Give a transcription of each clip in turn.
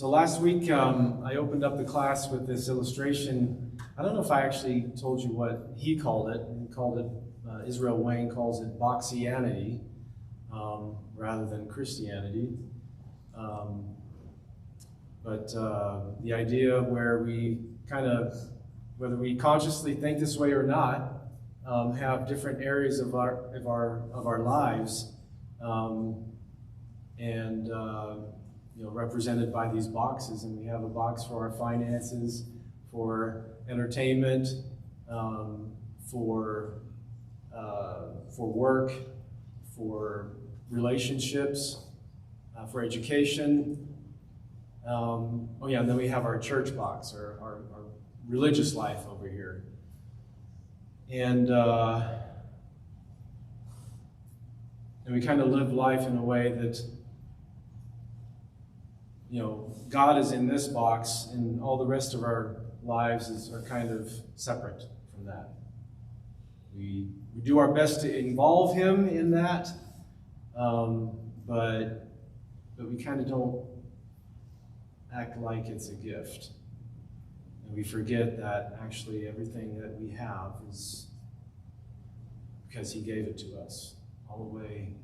So last week, I opened up the class with this illustration. I don't know if I actually told you what he called it. He called it, Israel Wayne calls it Boxianity, rather than Christianity. But the idea where we kind of, whether we consciously think this way or not, have different areas of our lives, represented by these boxes. And we have a box for our finances, for entertainment, for work, for relationships, for education. And then we have our church box, or our religious life over here. And we kind of live life in a way that, God is in this box, and all the rest of our lives are kind of separate from that. We do our best to involve Him in that, but we kind of don't act like it's a gift. And we forget that actually everything that we have is because He gave it to us, all the way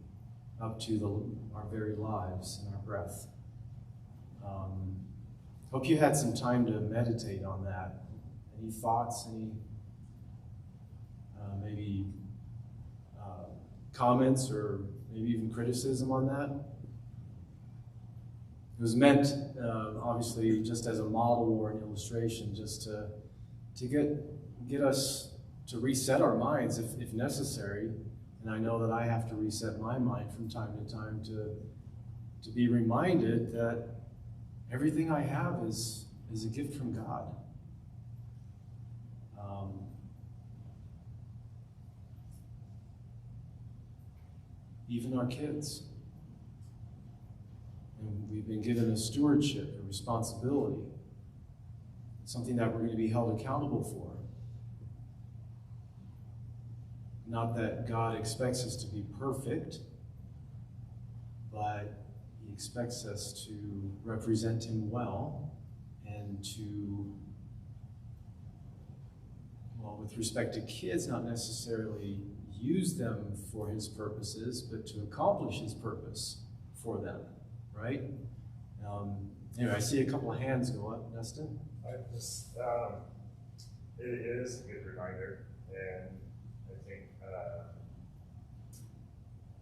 up to our very lives and our breath. Hope you had some time to meditate on that. Any thoughts, any maybe comments, or maybe even criticism on that? It was meant, obviously, just as a model or an illustration, just to get us to reset our minds if necessary. And I know that I have to reset my mind from time to time to be reminded that everything I have is a gift from God. Even our kids. And we've been given a stewardship, a responsibility, something that we're going to be held accountable for. Not that God expects us to be perfect, but He expects us to represent Him well, and to, with respect to kids, not necessarily use them for His purposes, but to accomplish His purpose for them, right? Anyway, I see a couple of hands go up. Dustin? It is a good reminder, and I think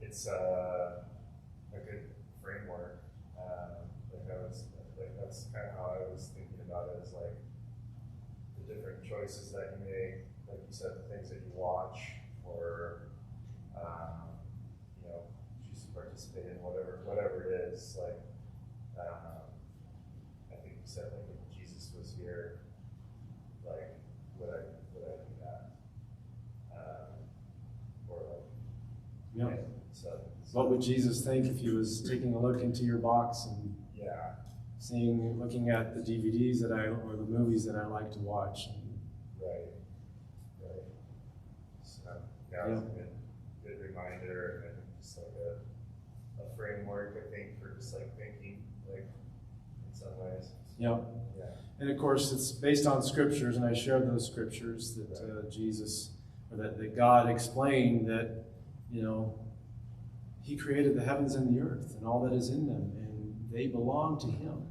it's a good framework. That's kind of how I was thinking about it, is like the different choices that you make, like you said, the things that you watch, or choose to participate in whatever it is. Like I think you said, like, if Jesus was here, like would I do that? Or like, Yeah. So What would Jesus think if He was taking a look into your box and looking at the DVDs or the movies that I like to watch? Right. So that was a good reminder, and just like a framework, I think, for just like thinking, like, in some ways. Yeah. And of course, it's based on scriptures, and I shared those scriptures that that God explained that, He created the heavens and the earth and all that is in them, and they belong to Him.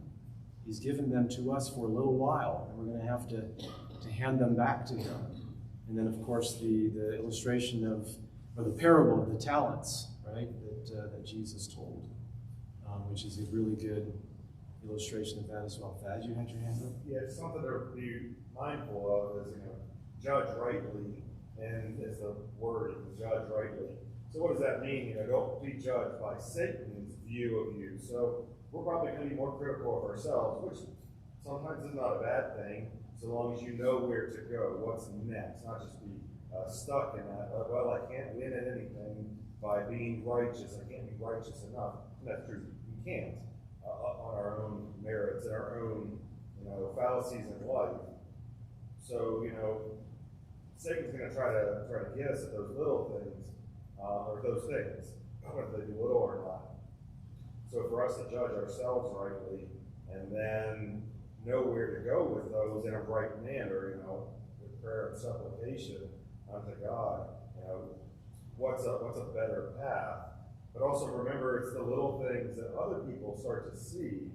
He's given them to us for a little while, and we're going to have to hand them back to Him. And then, of course, the illustration or the parable of the talents, right, that Jesus told, which is a really good illustration of that as well. Thad, you had your hand up? Yeah, it's something to be mindful of is, judge rightly, and is the word, judge rightly. So what does that mean? Don't be judged by Satan's view of you. So we're probably going to be more critical of ourselves, which sometimes is not a bad thing, so long as you know where to go, what's next, not just be stuck in that, well, I can't win at anything by being righteous, I can't be righteous enough. And that's true, we can't, on our own merits and our own, fallacies in life. So, Satan's going to try to get us at those little things, or those things, whether they be little or not. So for us to judge ourselves rightly and then know where to go with those in a right manner, with prayer and supplication unto God. What's a better path? But also remember, it's the little things that other people start to see.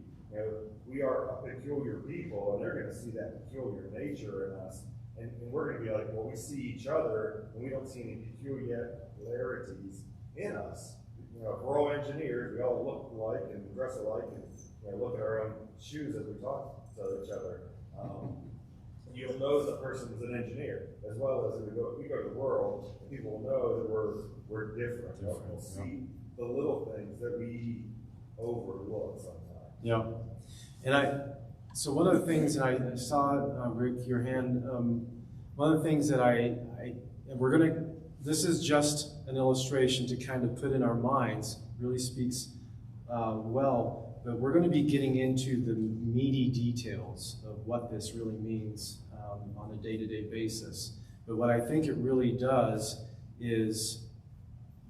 We are a peculiar people, and they're going to see that peculiar nature in us. And we're going to be like, well, we see each other, and we don't see any peculiarities in us. If we're all engineers, we all look alike and dress alike, and look at our own shoes as we talk to each other. You'll know the person's an engineer, as well as if we go to the world, and people will know that we're different. We'll see the little things that we overlook sometimes. Yeah. And so one of the things that I saw, Rick, your hand, one of the things that this is just an illustration to kind of put in our minds, really speaks well, but we're going to be getting into the meaty details of what this really means on a day-to-day basis. But what I think it really does is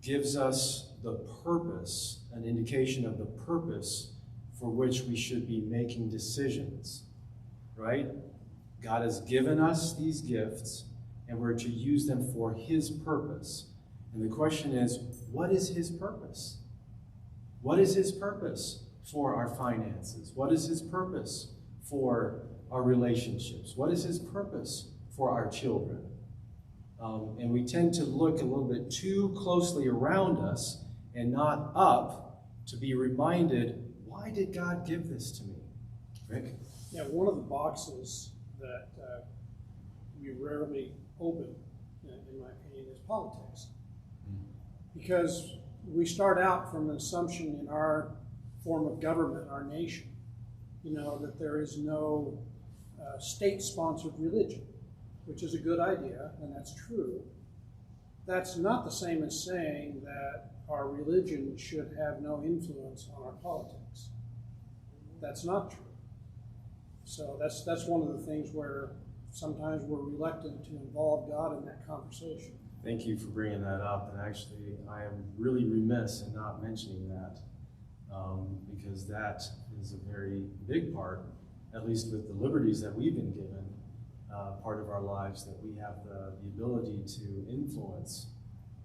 gives us the purpose, an indication of the purpose for which we should be making decisions, right? God has given us these gifts, and we're to use them for His purpose. And the question is, what is His purpose? What is His purpose for our finances? What is His purpose for our relationships? What is His purpose for our children? And we tend to look a little bit too closely around us and not up to be reminded, why did God give this to me? Rick? Yeah, one of the boxes that we rarely open, in my opinion, is politics. Because we start out from an assumption in our form of government, our nation, that there is no state-sponsored religion, which is a good idea, and that's true. That's not the same as saying that our religion should have no influence on our politics. That's not true. So that's one of the things where sometimes we're reluctant to involve God in that conversation. Thank you for bringing that up. And actually, I am really remiss in not mentioning that because that is a very big part, at least with the liberties that we've been given, part of our lives, that we have the ability to influence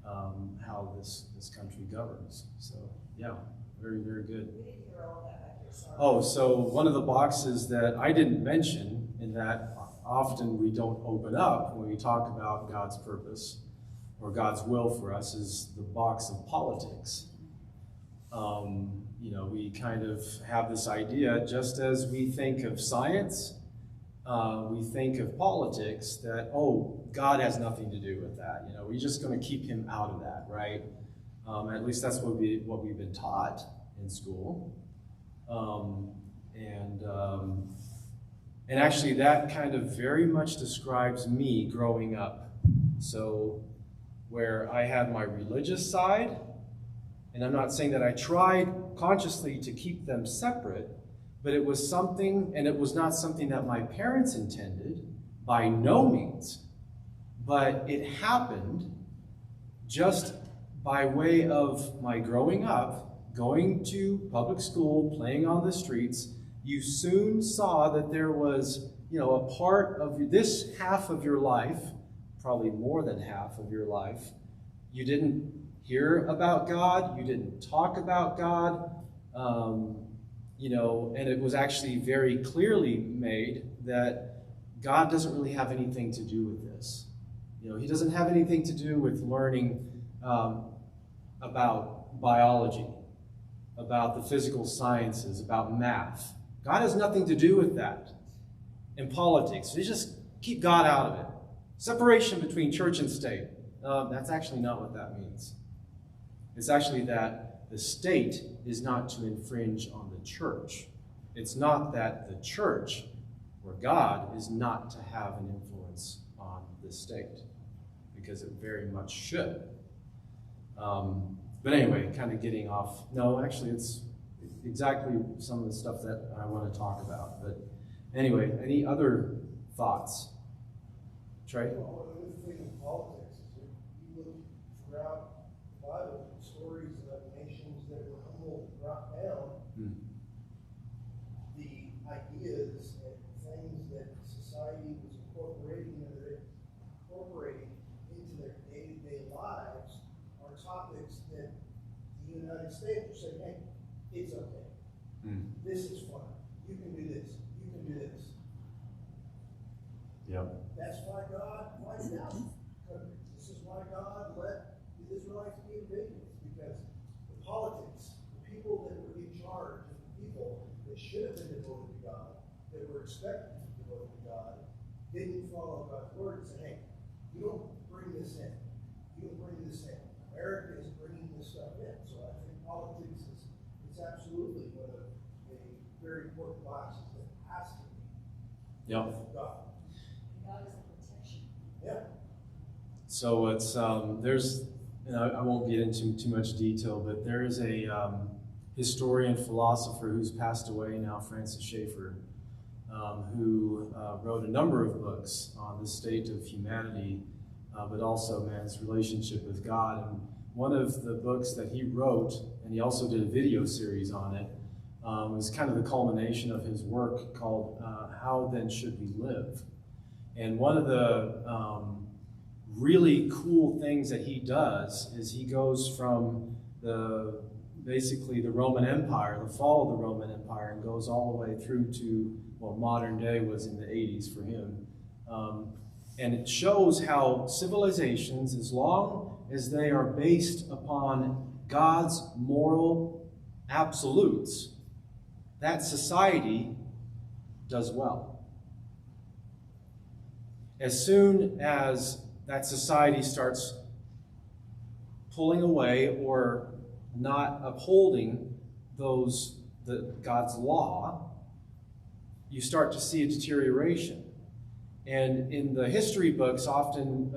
how this country governs. So, yeah, very, very good. We didn't hear all that back here, sorry. Oh, so one of the boxes that I didn't mention, in that often we don't open up when we talk about God's purpose or God's will for us, is the box of politics. We kind of have this idea, just as we think of science, we think of politics, that, God has nothing to do with that. We're just going to keep Him out of that, right? At least that's what we've been taught in school. And actually that kind of very much describes me growing up. So where I had my religious side, and I'm not saying that I tried consciously to keep them separate, but it was something, and it was not something that my parents intended, by no means, but it happened just by way of my growing up, going to public school, playing on the streets. You soon saw that there was, a part of this half of your life, probably more than half of your life, you didn't hear about God, you didn't talk about God, and it was actually very clearly made that God doesn't really have anything to do with this. He doesn't have anything to do with learning about biology, about the physical sciences, about math. God has nothing to do with that. In politics, so you just keep God out of it. Separation between church and state. That's actually not what that means. It's actually that the state is not to infringe on the church. It's not that the church, or God, is not to have an influence on the state, because it very much should. But anyway, kind of getting off. No, actually, it's exactly some of the stuff that I want to talk about. But anyway, any other thoughts? Trey? Well, one thing in politics is that you look throughout the Bible, stories of nations that were humbled, brought down. The ideas and things that society was incorporating into their day-to-day lives are topics that the United States are saying, hey, it's okay. This is fun. You can do this. You can do this. Yep. That's why God wiped out countries. This is why God let the Israelites be invaded, because the politics, the people that were in charge, and the people that should have been devoted to God, that were expected to be devoted to God, didn't follow God's word and say, hey, you don't bring this in. You don't bring this in. America is bringing this stuff in. So I think politics is it's absolutely one of the very important classes that has to be Yep. God. God is a protection. Yeah. So it's there's, and I won't get into too much detail, but there is a historian philosopher who's passed away now, Francis Schaeffer, who wrote a number of books on the state of humanity, but also man's relationship with God. And one of the books that he wrote, and he also did a video series on it, was kind of the culmination of his work called How Then Should We Live? And one of the really cool things that he does is he goes from basically the Roman Empire, the fall of the Roman Empire, and goes all the way through to, well, modern day was in the 80s for him. And it shows how civilizations, as long as they are based upon God's moral absolutes, that society does well. As soon as that society starts pulling away or not upholding God's law, you start to see a deterioration. And in the history books, often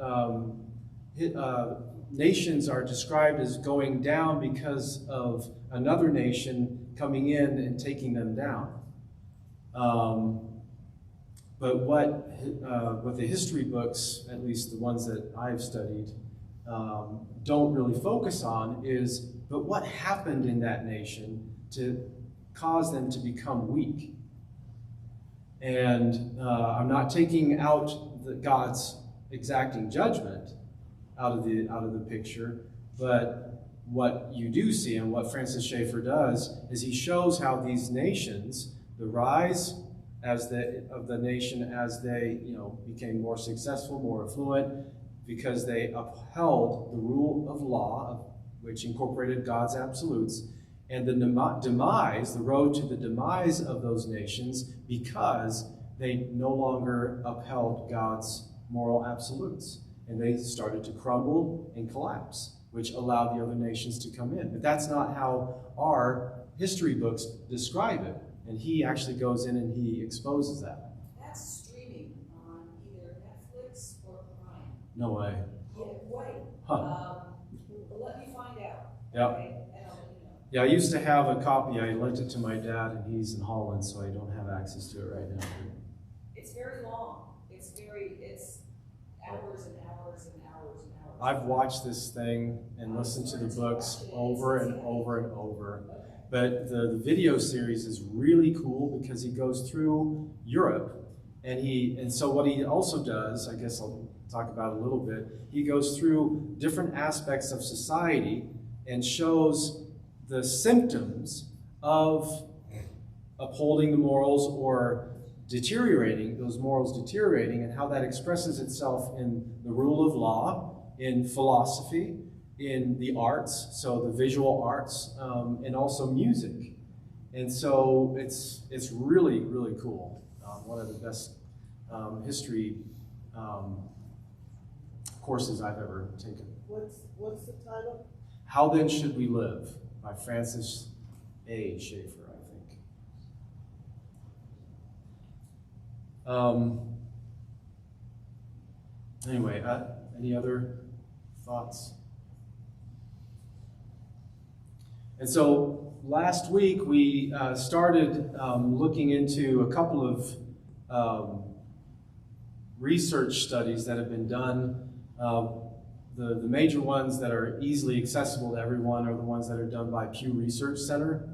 nations are described as going down because of another nation coming in and taking them down. But what the history books, at least the ones that I've studied, don't really focus on is, but what happened in that nation to cause them to become weak? And I'm not taking out God's exacting judgment out of the picture, but what you do see, and what Francis Schaeffer does, is he shows how these nations, the rise of the nation as they became more successful, more affluent, because they upheld the rule of law, which incorporated God's absolutes, and the road to the demise of those nations, because they no longer upheld God's moral absolutes. And they started to crumble and collapse, which allowed the other nations to come in. But that's not how our history books describe it. And he actually goes in and he exposes that. That's streaming on either Netflix or Prime. No way. Yeah, wait. Huh. Let me find out. Yeah. Okay? And I'll let you know. Yeah, I used to have a copy. I lent it to my dad, and he's in Holland, so I don't have access to it right now. It's very long. It's hours and hours and hours and hours. I've watched this thing and listened to the books over and over and over. But the video series is really cool because he goes through Europe, and so what he also does, I guess I'll talk about it a little bit, he goes through different aspects of society and shows the symptoms of upholding the morals or deteriorating, those morals deteriorating, and how that expresses itself in the rule of law, in philosophy, in the arts, so the visual arts, and also music. And so it's really, really cool. One of the best history courses I've ever taken. What's the title? How Then Should We Live? By Francis A. Schaeffer, I think. Anyway, any other thoughts? And so last week we started looking into a couple of research studies that have been done. The major ones that are easily accessible to everyone are the ones that are done by Pew Research Center.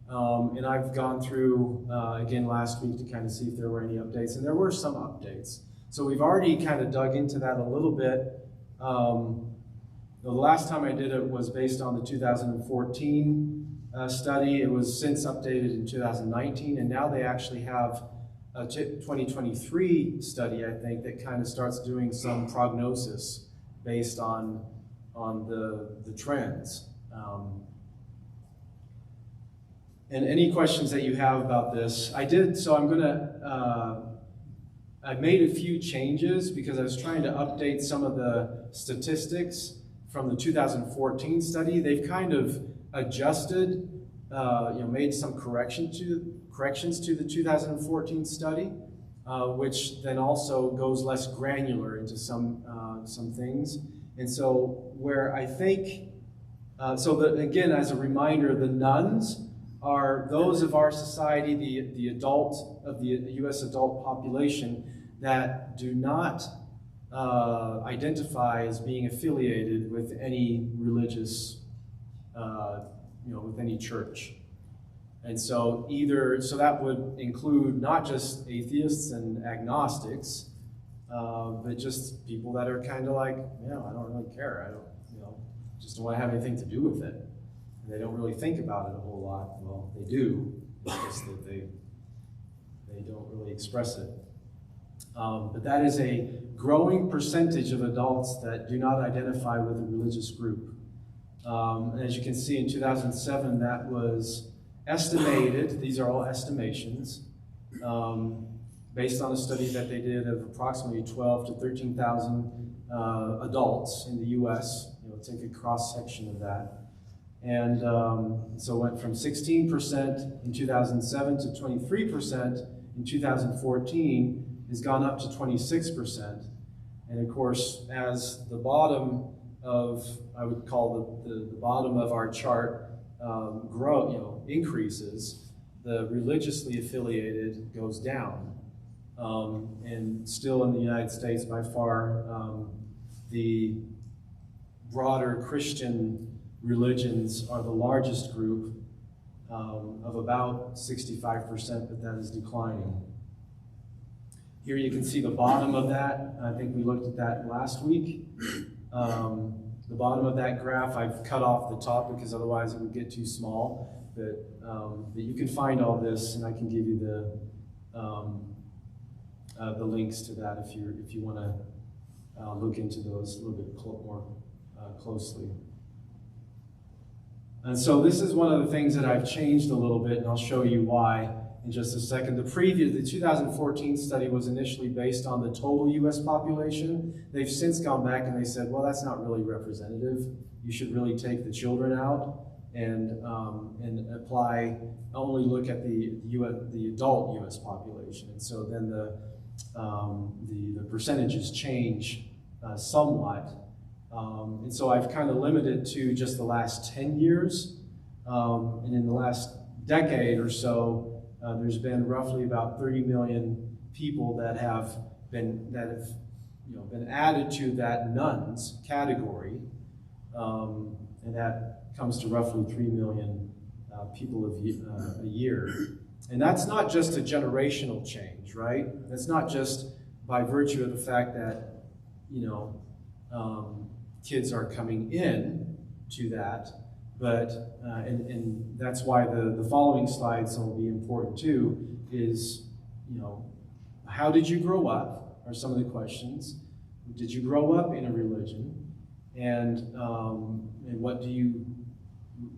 And I've gone through, again last week to kind of see if there were any updates, and there were some updates. So we've already kind of dug into that a little bit. The last time I did it was based on the 2014 study. It was since updated in 2019, and now they actually have a 2023 study, I think, that kind of starts doing some prognosis based on the trends. And any questions that you have about this, I made a few changes because I was trying to update some of the statistics from the 2014 study. They've kind of adjusted, made some corrections to the 2014 study, which then also goes less granular into some things. And so where I think, again, as a reminder, the nuns are those of our society, the U.S. adult population that do not identify as being affiliated with any religious, with any church. And so that would include not just atheists and agnostics, but just people that are kind of like, I don't really care. I don't, just don't want to have anything to do with it. And they don't really think about it a whole lot. Well, they do. It's just that they don't really express it. But that is a growing percentage of adults that do not identify with a religious group. And as you can see, in 2007, that was estimated, these are all estimations, based on a study that they did of approximately 12 to 13,000 adults in the U.S. Take a cross-section of that. And so it went from 16% in 2007 to 23% in 2014, has gone up to 26%. And of course, as the bottom of, I would call the bottom of our chart increases, the religiously affiliated goes down. And still in the United States, by far, the broader Christian religions are the largest group of about 65%, but that is declining. Here you can see the bottom of that. I think we looked at that last week. The bottom of that graph, I've cut off the top because otherwise it would get too small. But you can find all this, and I can give you the links to that if you want to look into those a little bit more closely. And so this is one of the things that I've changed a little bit, and I'll show you why in just a second. The 2014 study was initially based on the total U.S. population. They've since gone back and they said, well, that's not really representative. You should really take the children out and apply, only look at the adult U.S. population. And so then the percentages change somewhat. And so I've kind of limited to just the last 10 years. And in the last decade or so, there's been roughly about 30 million people that have been added to that nuns category. And that comes to roughly 3 million people a year. And that's not just a generational change, right? That's not just by virtue of the fact that, kids are coming in to that, but, and that's why the following slides will be important too, is, how did you grow up, are some of the questions. Did you grow up in a religion? And what do you,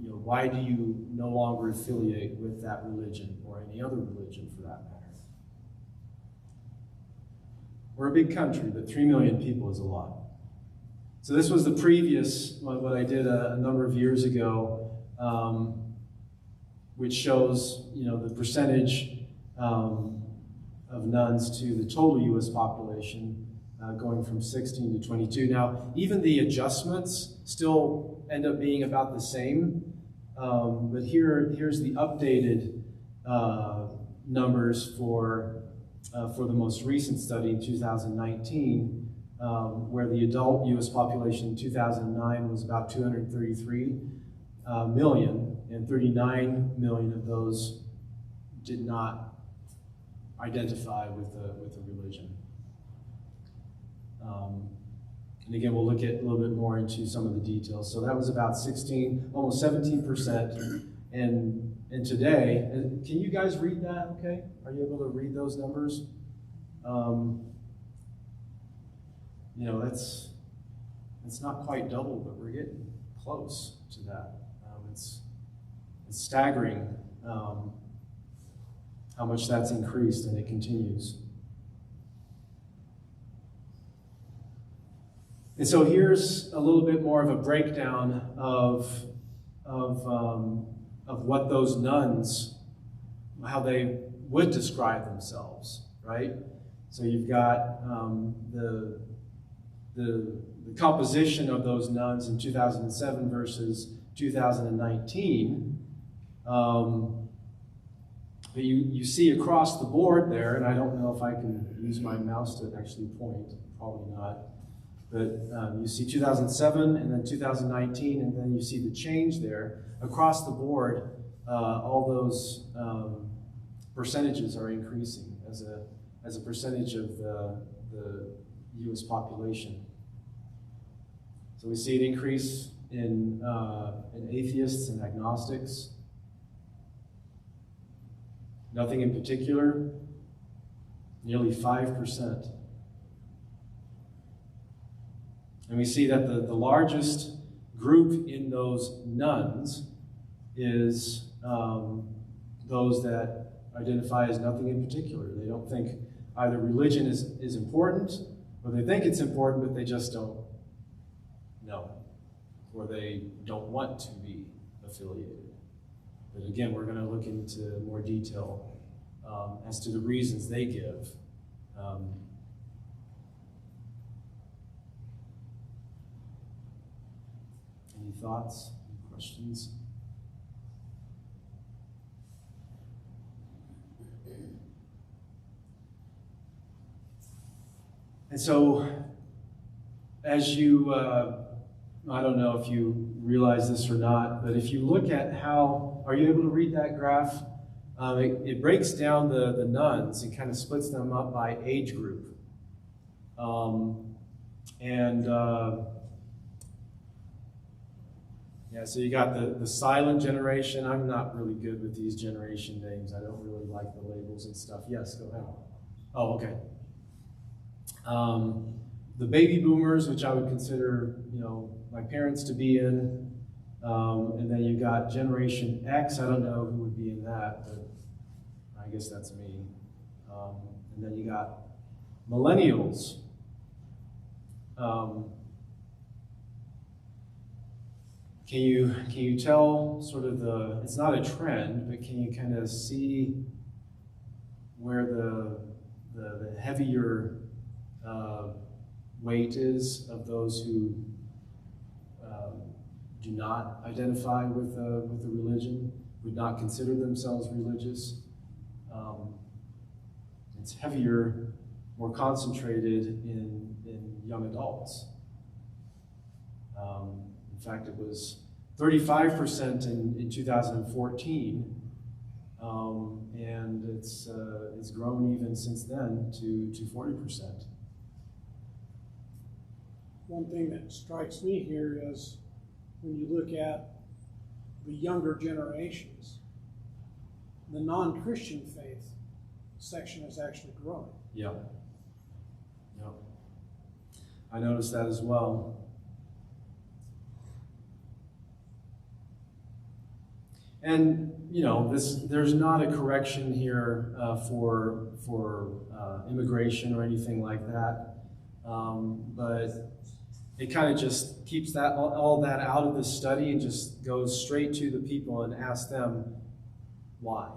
why do you no longer affiliate with that religion or any other religion for that matter? We're a big country, but 3 million people is a lot. So this was the previous, what I did a number of years ago, which shows, the percentage of nuns to the total U.S. population going from 16 to 22. Now, even the adjustments still end up being about the same, but here's the updated numbers for the most recent study in 2019. Where the adult U.S. population in 2009 was about 233 million, and 39 million of those did not identify with a religion. And again, we'll look at a little bit more into some of the details. So that was about 16, almost 17%. And today, can you guys read that okay? Are you able to read those numbers? You know, it's not quite double, but we're getting close to that. It's staggering how much that's increased, and it continues. And so here's a little bit more of a breakdown of what those nuns, how they would describe themselves, right? So you've got the composition of those nuns in 2007 versus 2019. But you see across the board there, and I don't know if I can use my mouse to actually point, probably not. But you see 2007 and then 2019, and then you see the change there. Across the board, all those percentages are increasing as a percentage of the U.S. population. So we see an increase in atheists and agnostics. Nothing in particular, nearly 5%. And we see that the largest group in those nuns is those that identify as nothing in particular. They don't think either religion is important, or they think it's important, but they just don't know, or they don't want to be affiliated. But again, we're going to look into more detail as to the reasons they give. Any thoughts? Any questions? And so, as you, I don't know if you realize this or not, but if you look at how, are you able to read that graph? It breaks down the nuns and kind of splits them up by age group. Yeah, so you got the silent generation. I'm not really good with these generation names. I don't really like the labels and stuff. Yes, go ahead. Oh, okay. The baby boomers, which I would consider, my parents to be in. And then you got Generation X. I don't know who would be in that, but I guess that's me. And then you got millennials. Can you tell sort of it's not a trend, but can you kind of see where the heavier weight is of those who do not identify with a religion, would not consider themselves religious? It's heavier, more concentrated in young adults. In fact, it was 35% in 2014, and it's grown even since then to 40%. One thing that strikes me here is when you look at the younger generations, the non-Christian faith section is actually growing. Yeah. Yeah. I noticed that as well. And there's not a correction here for immigration or anything like that, but it kind of just keeps all that out of the study and just goes straight to the people and asks them why.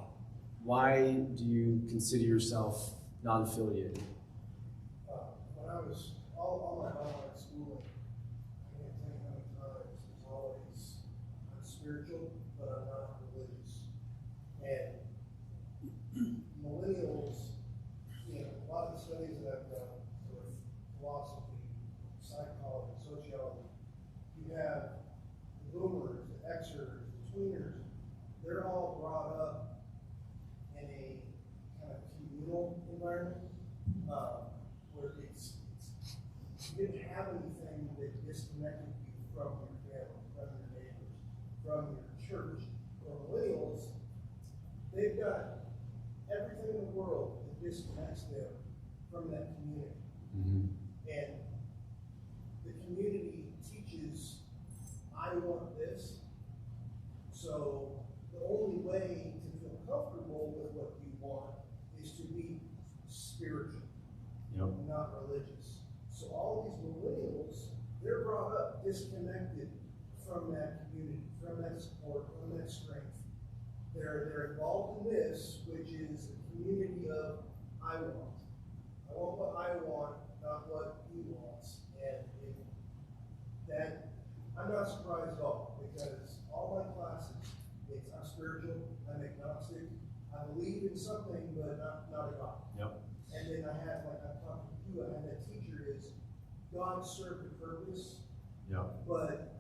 Why do you consider yourself not affiliated? When I was all my online schooling, I can't tell you how many times it's always I'm spiritual, but I'm not religious. And millennials, a lot of the studies that I've done, sort of philosophy, psychology, sociology, you have the boomers, the Xers, the tweeners, environment, where you didn't have anything that disconnected you from your family, from your neighbors, from your church. Or millennials, they've got everything in the world that disconnects them from that community. And the community teaches, I want this. So the only way to feel comfortable with what you want is to be spiritual, not religious. So all these millennials, they're brought up disconnected from that community, from that support, from that strength. They're involved in this, which is the community of I want. I want what I want, not what he wants. And that, I'm not surprised at all, because all my classes, I'm spiritual, I'm agnostic, I believe in something, but not a God. Yep. And then I had, like I talked to you, I had that teacher is, God served a purpose, but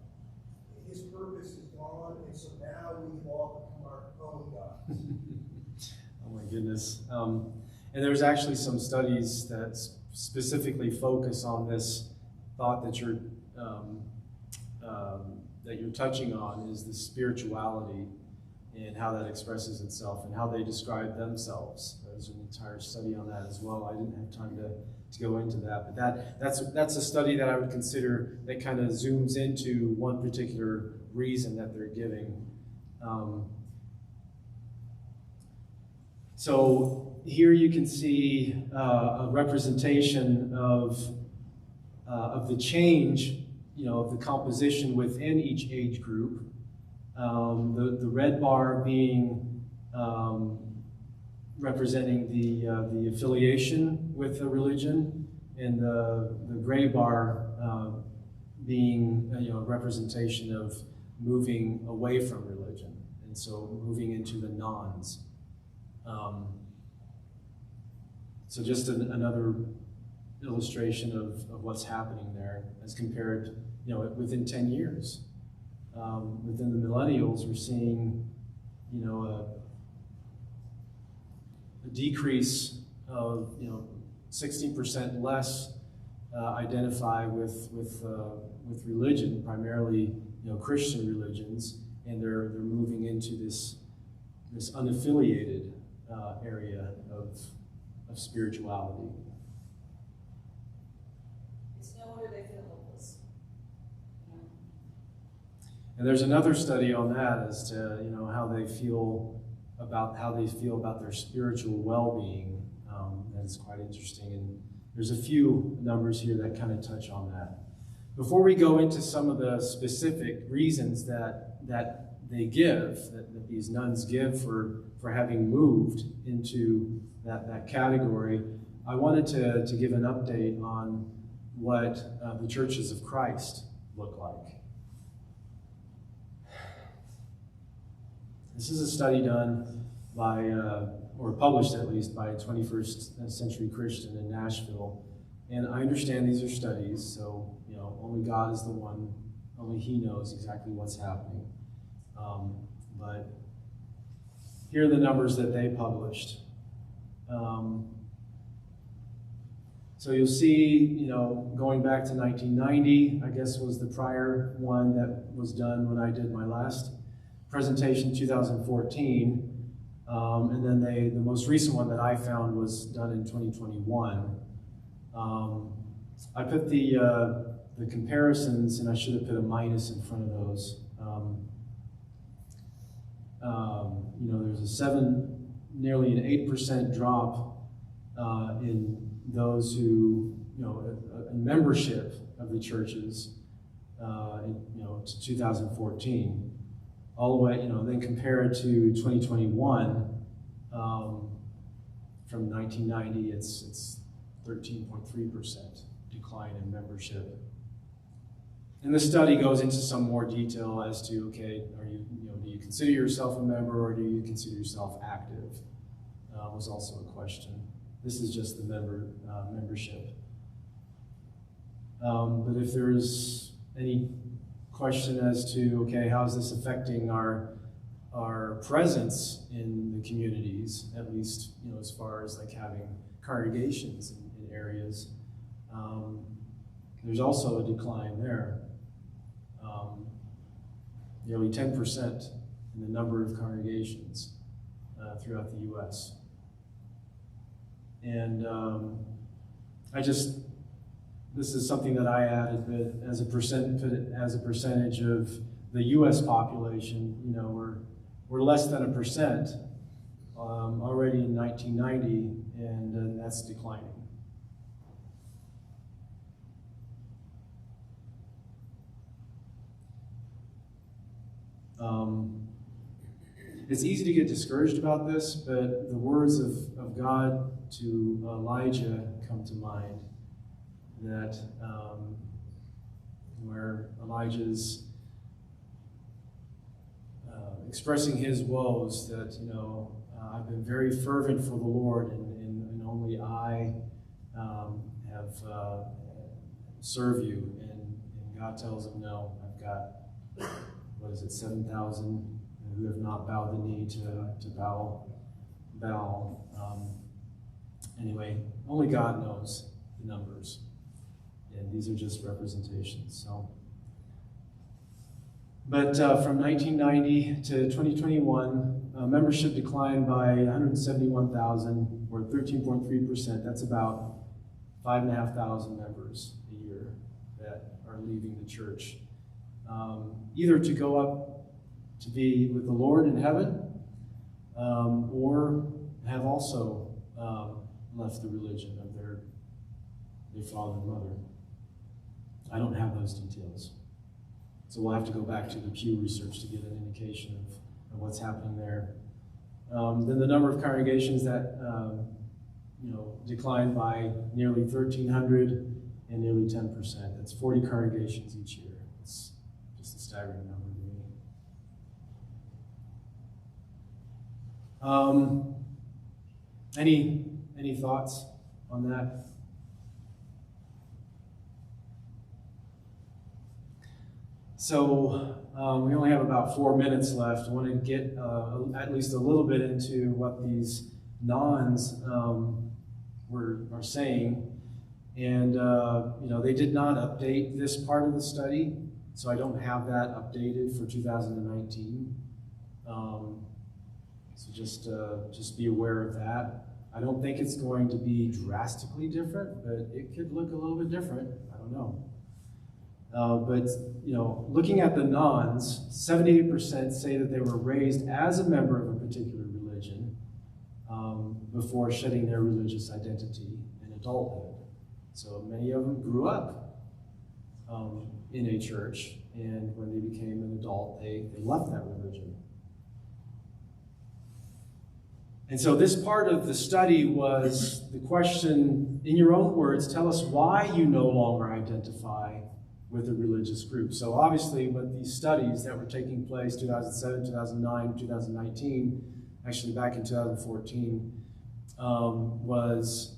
his purpose is gone, and so now we've all become our own gods. Oh my goodness. And there's actually some studies that specifically focus on this thought that you're touching on, is the spirituality and how that expresses itself and how they describe themselves. There's an entire study on that as well. I didn't have time to go into that, but that's a study that I would consider that kind of zooms into one particular reason that they're giving. So here you can see a representation of the change, of the composition within each age group. The red bar being representing the affiliation with a religion, and the gray bar being a representation of moving away from religion, and so moving into the nones. So just another illustration of what's happening there as compared, within 10 years. Within the millennials, we're seeing, a decrease of, 16% less identify with religion, primarily, Christian religions, and they're moving into this unaffiliated area of spirituality. It's no wonder they feel hopeless. And there's another study on that as to how they feel about their spiritual well-being. That is quite interesting, and there's a few numbers here that kind of touch on that. Before we go into some of the specific reasons that they give, that these nuns give for having moved into that category, I wanted to give an update on what the churches of Christ look like. This is a study done by, or published at least, by 21st Century Christian in Nashville. And I understand these are studies, so only God is the one, only He knows exactly what's happening. But here are the numbers that they published. So you'll see, going back to 1990, I guess was the prior one that was done when I did my last presentation, 2014. And then the most recent one that I found was done in 2021. I put the comparisons, and I should have put a minus in front of those. There's nearly an 8% drop in those who, in membership of the churches, to 2014. All the way, then compared to 2021, from 1990, it's 13.3% decline in membership. And the study goes into some more detail as to, okay, do you consider yourself a member, or do you consider yourself active? Was also a question. This is just the membership. But if there's any question as to, okay, how is this affecting our presence in the communities, at least, as far as like having congregations in areas, there's also a decline there. Nearly 10% in the number of congregations throughout the U.S. And this is something that I added, that as a percentage of the U.S. population, you know, we're less than 1% already in 1990, and that's declining. It's easy to get discouraged about this, but the words of God to Elijah come to mind, that where Elijah's expressing his woes, that, you know, I've been very fervent for the Lord, and only I have serve you. And God tells him, no, I've got, 7,000 who have not bowed the knee to bow. Anyway, only God knows the numbers, and these are just representations. So, but from 1990 to 2021, membership declined by 171,000, or 13.3%. That's about 5,500 members a year that are leaving the church, either to go up to be with the Lord in heaven, or have also left the religion of their father and mother. I don't have those details, so we'll have to go back to the Pew Research to get an indication of what's happening there. Then the number of congregations that declined by nearly 1,300 and nearly 10%. That's 40 congregations each year. It's just a staggering number. Any thoughts on that? So we only have about 4 minutes left. I want to get at least a little bit into what these nons are saying, and they did not update this part of the study, so I don't have that updated for 2019. So just be aware of that. I don't think it's going to be drastically different, but it could look a little bit different. I don't know. But looking at the nons, 78% say that they were raised as a member of a particular religion before shedding their religious identity in adulthood. So many of them grew up in a church, and when they became an adult, they left that religion. And so this part of the study was the question, in your own words, tell us why you no longer identify with a religious group. So obviously with these studies that were taking place 2007, 2009, 2019, actually back in 2014, was,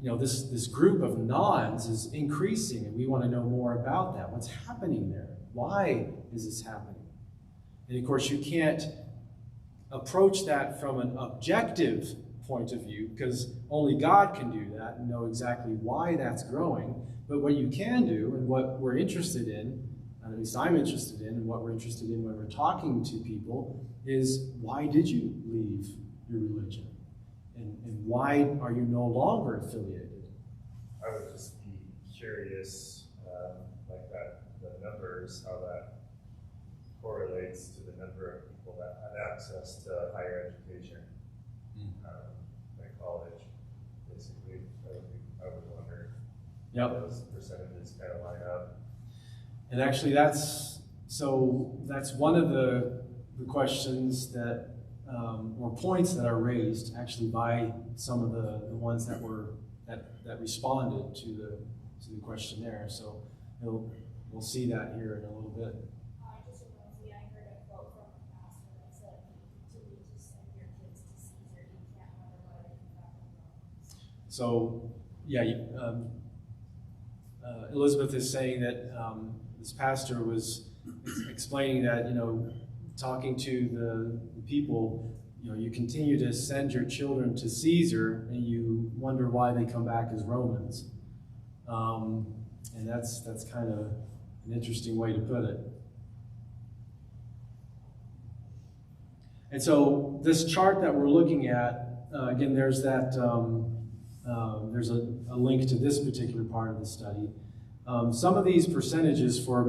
this group of nons is increasing, and we want to know more about that. What's happening there? Why is this happening? And of course you can't approach that from an objective point of view, because only God can do that and know exactly why that's growing. But what you can do, and what we're interested in, at least I'm interested in, and what we're interested in when we're talking to people, is why did you leave your religion? And why are you no longer affiliated? I would just be curious, like that, the numbers, how that correlates to the number of people that had access to higher education, like college, basically. I would wonder. Yep. Those percentages kind of line up. And actually that's one of the questions that, or points that are raised actually by some of the ones that responded to the questionnaire. So we'll see that here in a little bit. Just remotely, I heard a quote from a pastor that said, "You need to send your kids to Caesar. You can't have a letter from Rome." So yeah, Elizabeth is saying that this pastor was explaining that, talking to the people, you continue to send your children to Caesar, and you wonder why they come back as Romans. And that's kind of an interesting way to put it. And so this chart that we're looking at, again, there's that there's a link to this particular part of the study. Some of these percentages for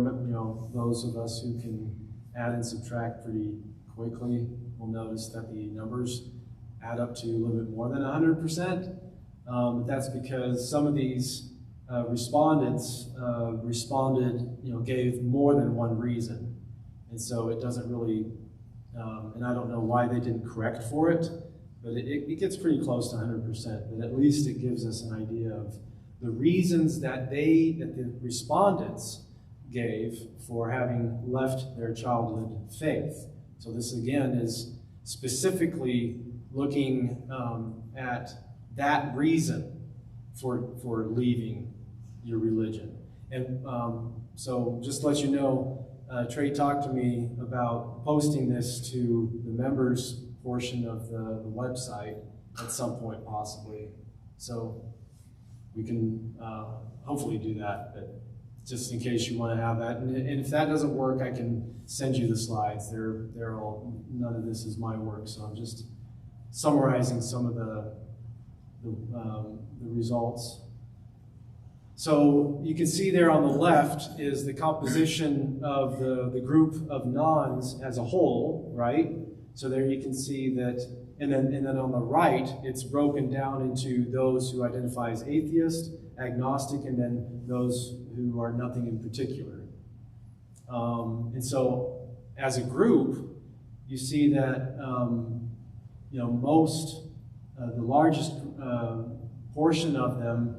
those of us who can add and subtract pretty quickly will notice that the numbers add up to a little bit more than 100%. That's because some of these respondents responded, gave more than one reason, and so it doesn't really. And I don't know why they didn't correct for it, but it gets pretty close to 100%. But at least it gives us an idea of the reasons that the respondents gave for having left their childhood faith. So this again is specifically looking at that reason for leaving your religion. And so just to let you know, Trey talked to me about posting this to the members portion of the website at some point possibly. So we can hopefully do that, but just in case you want to have that. And if that doesn't work, I can send you the slides. They're all, none of this is my work, so I'm just summarizing some of the results. So you can see there on the left is the composition of the group of nones as a whole, right? So there you can see that, and then on the right, it's broken down into those who identify as atheist, agnostic, and then those who are nothing in particular. And so as a group, you see that the largest portion of them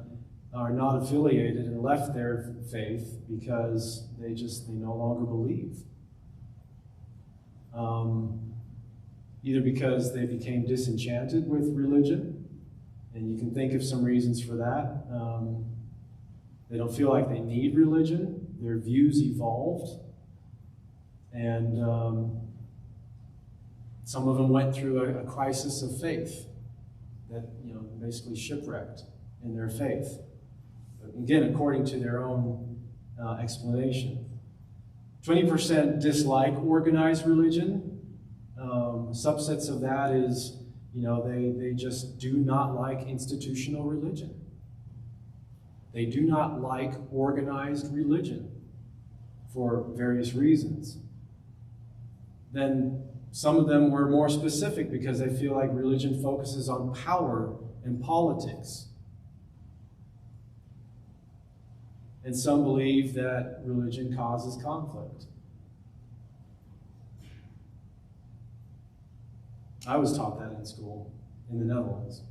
are not affiliated and left their faith because they no longer believe. Either because they became disenchanted with religion, and you can think of some reasons for that. They don't feel like they need religion. Their views evolved. And some of them went through a crisis of faith that, basically shipwrecked in their faith. Again, according to their own explanation. 20% dislike organized religion. Subsets of that is, they just do not like institutional religion. They do not like organized religion for various reasons. Then some of them were more specific because they feel like religion focuses on power and politics. And some believe that religion causes conflict. I was taught that in school in the Netherlands.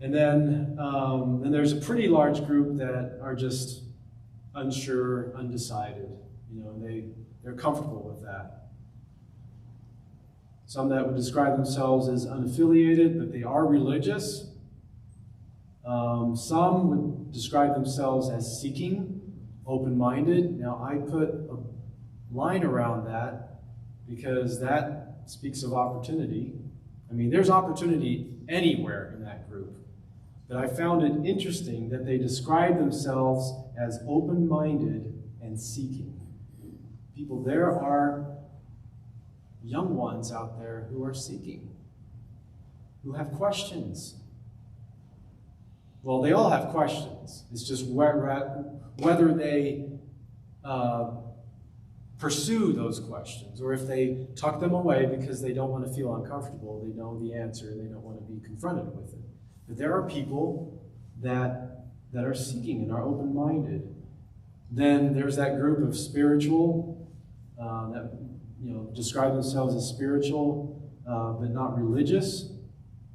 And then there's a pretty large group that are just unsure, undecided. They're comfortable with that. Some that would describe themselves as unaffiliated, but they are religious. Some would describe themselves as seeking, open-minded. Now, I put a line around that because that speaks of opportunity. I mean, there's opportunity anywhere in that group. But I found it interesting that they describe themselves as open-minded and seeking. People, there are young ones out there who are seeking, who have questions. Well, they all have questions. It's just whether they pursue those questions or if they tuck them away because they don't want to feel uncomfortable. They know the answer and they don't want to be confronted with it. But there are people that are seeking and are open-minded. Then there's that group of spiritual that describe themselves as spiritual but not religious.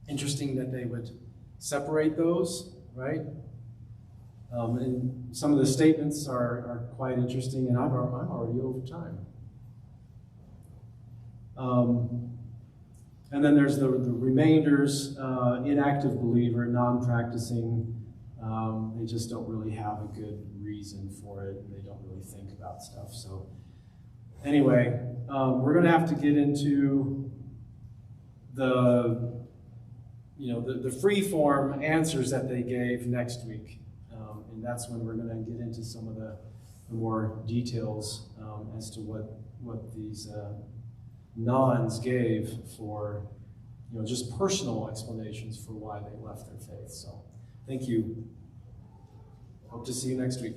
Interesting that they would separate those, right? And some of the statements are quite interesting, and I'm already over time. And then there's the remainders, inactive believer, non-practicing. They just don't really have a good reason for it, and they don't really think about stuff. So anyway, we're going to have to get into the free form answers that they gave next week. And that's when we're going to get into some of the more details as to what these nuns gave for, just personal explanations for why they left their faith. So thank you. Hope to see you next week.